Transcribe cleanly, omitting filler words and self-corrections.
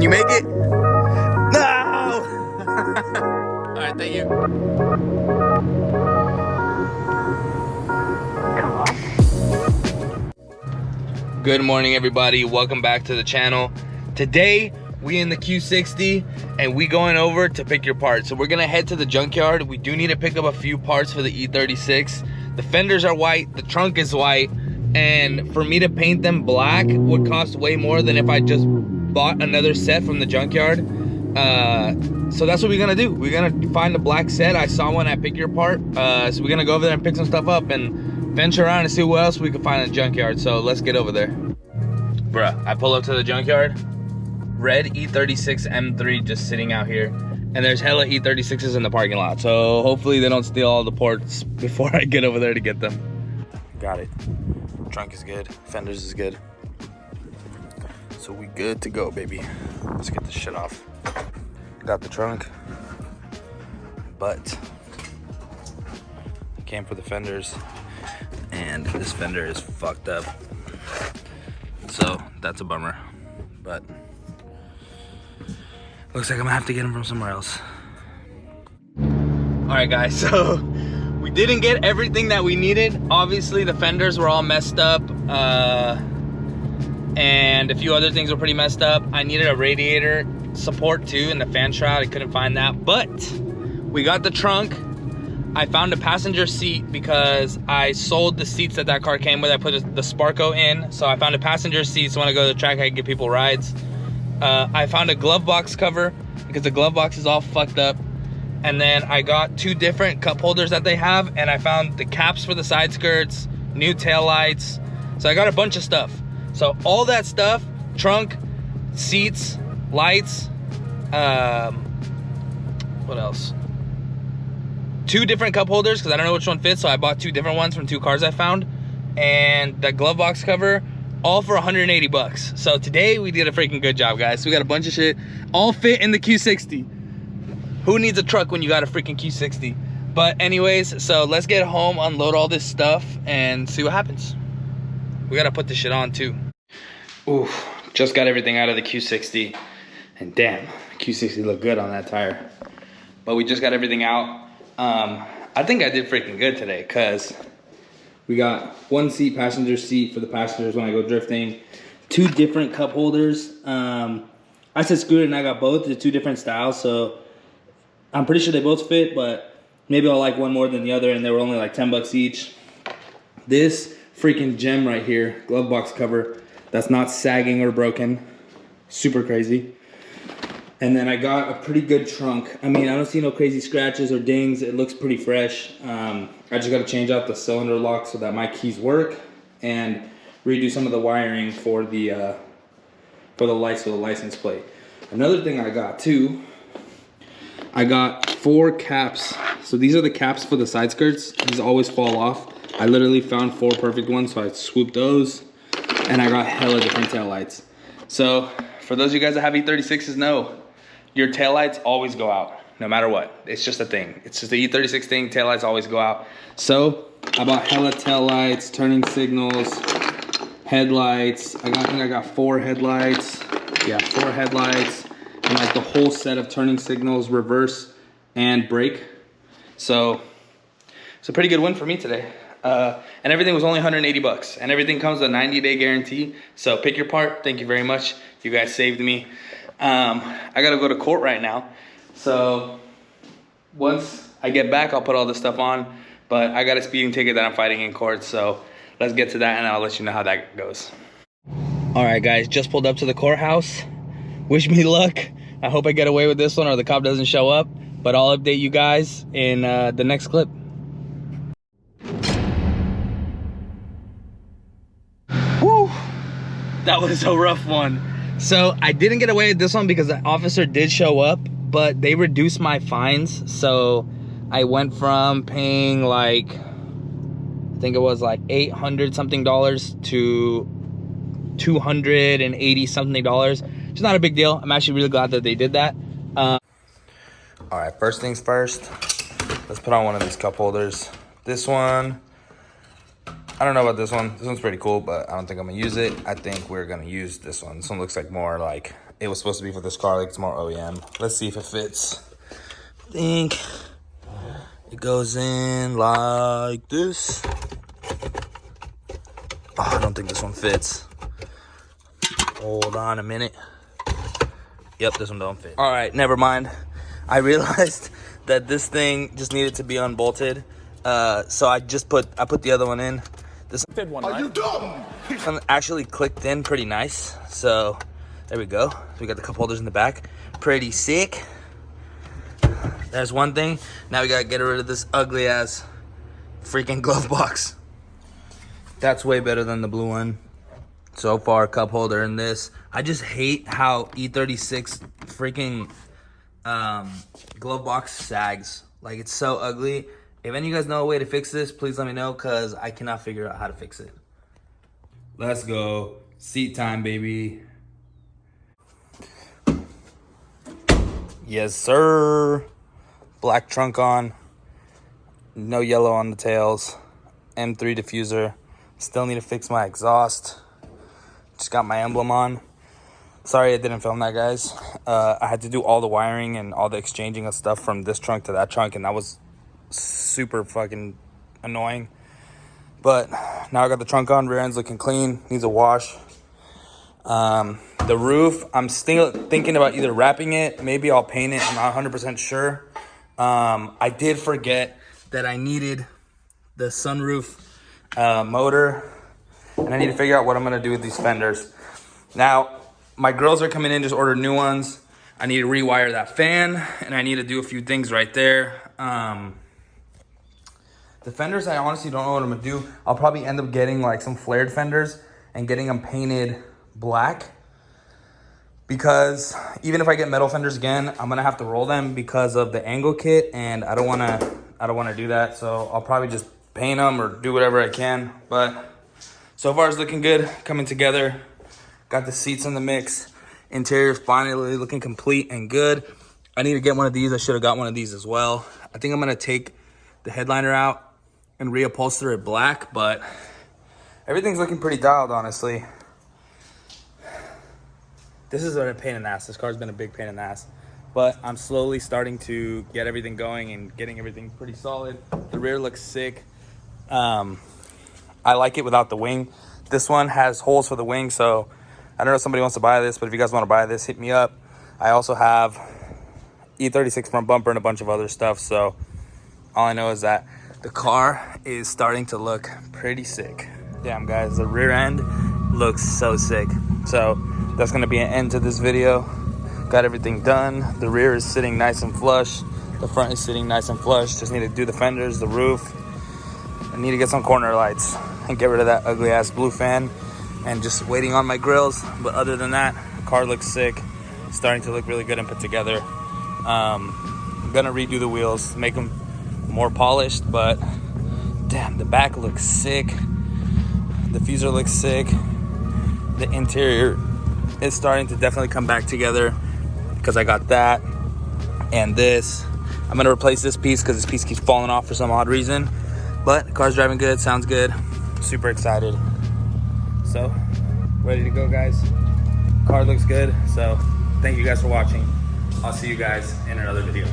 you make it? No! All right, thank you. Good morning, everybody. Welcome back to the channel. Today, we in the Q60 and we going over to pick your parts. So we're gonna head to the junkyard. We do need to pick up a few parts for the E36. The fenders are white, the trunk is white, and for me to paint them black would cost way more than if I just bought another set from the junkyard. So that's what we're gonna do. We're gonna find a black set. I saw one at Pick Your Part. So we're gonna go over there and pick some stuff up and venture around and see what else we can find in the junkyard. So let's get over there. Bruh, I pull up to the junkyard. Red E36 M3 just sitting out here. And there's hella E36s in the parking lot. So hopefully they don't steal all the parts before I get over there to get them. Got it. Trunk is good, fenders is good. So we good to go, baby. Let's get this shit off. Got the trunk, but came for the fenders. And this fender is fucked up, so that's a bummer, but looks like I'm gonna have to get them from somewhere else. All right, guys, so we didn't get everything that we needed. Obviously the fenders were all messed up, and a few other things were pretty messed up. I needed a radiator support too in the fan shroud. I couldn't find that, but we got the trunk. I found a passenger seat because I sold the seats that car came with. I put the Sparco in, so I found a passenger seat, so when I go to the track I can give people rides. I found a glove box cover because the glove box is all fucked up. And then I got 2 different cup holders that they have, and I found the caps for the side skirts, new tail lights. So I got a bunch of stuff. So all that stuff, trunk, seats, lights, what else? 2 different cup holders because I don't know which one fits, so I bought 2 different ones from 2 cars I found, and that glove box cover, all for 180 bucks. So today we did a freaking good job, guys. So we got a bunch of shit, all fit in the Q60. Who needs a truck when you got a freaking Q60? But anyways, so let's get home, unload all this stuff, and see what happens. We gotta put this shit on too. Ooh, just got everything out of the Q60, and damn, Q60 looked good on that tire. But we just got everything out. I think I did freaking good today because we got 1 seat, passenger seat for the passengers when I go drifting, 2 different cup holders. I said screw it and I got both. They're 2 different styles, so I'm pretty sure they both fit, but maybe I'll like one more than the other, and they were only like 10 bucks each. This freaking gem right here, glove box cover, that's not sagging or broken. Super crazy. And then I got a pretty good trunk. I mean, I don't see no crazy scratches or dings. It looks pretty fresh. I just got to change out the cylinder lock so that my keys work, and redo some of the wiring for the lights for the license plate. Another thing I got too, I got 4 caps. So these are the caps for the side skirts. These always fall off. I literally found 4 perfect ones, so I swooped those, and I got hella different tail lights. So for those of you guys that have E36s, know your taillights always go out, no matter what. It's just a thing. It's just the E36 thing, taillights always go out. So I bought hella taillights, turning signals, headlights. I think I got 4 headlights. Yeah, 4 headlights, and like the whole set of turning signals, reverse and brake. So it's a pretty good win for me today. And everything was only 180 bucks, and everything comes with a 90-day guarantee. So Pick Your Part, thank you very much. You guys saved me. I gotta go to court right now, so once I get back I'll put all this stuff on, but I got a speeding ticket that I'm fighting in court, so let's get to that and I'll let you know how that goes. All right, guys, just pulled up to the courthouse. Wish me luck. I hope I get away with this one or the cop doesn't show up, but I'll update you guys in the next clip. Woo! That was a rough one. So I didn't get away with this one because the officer did show up, but they reduced my fines. So I went from paying like, I think it was like $800 something to $280 something. It's not a big deal. I'm actually really glad that they did that. All right, first things first, let's put on one of these cup holders. This one I don't know about this one. This one's pretty cool, but I don't think I'm gonna use it. I think we're gonna use this one. This one looks like more like it was supposed to be for this car, like it's more OEM. Let's see if it fits. I think it goes in like this. Oh, I don't think this one fits. Hold on a minute. Yep, this one don't fit. All right, never mind. I realized that this thing just needed to be unbolted. So I put the other one in. This one, Are you dumb? one actually clicked in pretty nice. So there we go. So we got the cup holders in the back. Pretty sick. There's one thing. Now we gotta get rid of this ugly ass freaking glove box. That's way better than the blue one. So far, cup holder in this. I just hate how E36 freaking glove box sags. Like, it's so ugly. If any of you guys know a way to fix this, please let me know, because I cannot figure out how to fix it. Let's go. Seat time, baby. Yes, sir. Black trunk on. No yellow on the tails. M3 diffuser. Still need to fix my exhaust. Just got my emblem on. Sorry I didn't film that, guys. I had to do all the wiring and all the exchanging of stuff from this trunk to that trunk, and that was super fucking annoying. But now I got the trunk on. Rear end's looking clean. Needs a wash. The roof, I'm still thinking about either wrapping it. Maybe I'll paint it. I'm not 100% sure. I did forget that I needed the sunroof motor, and I need to figure out what I'm gonna do with these fenders. Now, my girls are coming in, just ordered new ones. I need to rewire that fan, and I need to do a few things right there. The fenders, I honestly don't know what I'm gonna do. I'll probably end up getting like some flared fenders and getting them painted black, because even if I get metal fenders again, I'm gonna have to roll them because of the angle kit, and I don't wanna do that. So I'll probably just paint them or do whatever I can. But so far it's looking good, coming together. Got the seats in the mix. Interior's finally looking complete and good. I need to get one of these. I should have got one of these as well. I think I'm gonna take the headliner out and reupholster it black, but everything's looking pretty dialed, honestly. This is a pain in the ass. This car's been a big pain in the ass, but I'm slowly starting to get everything going and getting everything pretty solid. The rear looks sick. I like it without the wing. This one has holes for the wing, so I don't know if somebody wants to buy this, but if you guys want to buy this, hit me up. I also have E36 front bumper and a bunch of other stuff, so all I know is that the car is starting to look pretty sick. Damn, guys, the rear end looks so sick. So that's gonna be an end to this video. Got everything done. The rear is sitting nice and flush. The front is sitting nice and flush. Just need to do the fenders, the roof. I need to get some corner lights and get rid of that ugly ass blue fan, and just waiting on my grills. But other than that, the car looks sick. It's starting to look really good and put together. I'm gonna redo the wheels, make them more polished, but damn, the back looks sick. The diffuser looks sick. The interior is starting to definitely come back together because I got that and this. I'm gonna replace this piece because this piece keeps falling off for some odd reason. But the car's driving good, sounds good. Super excited. So, ready to go, guys. Car looks good. So, thank you guys for watching. I'll see you guys in another video.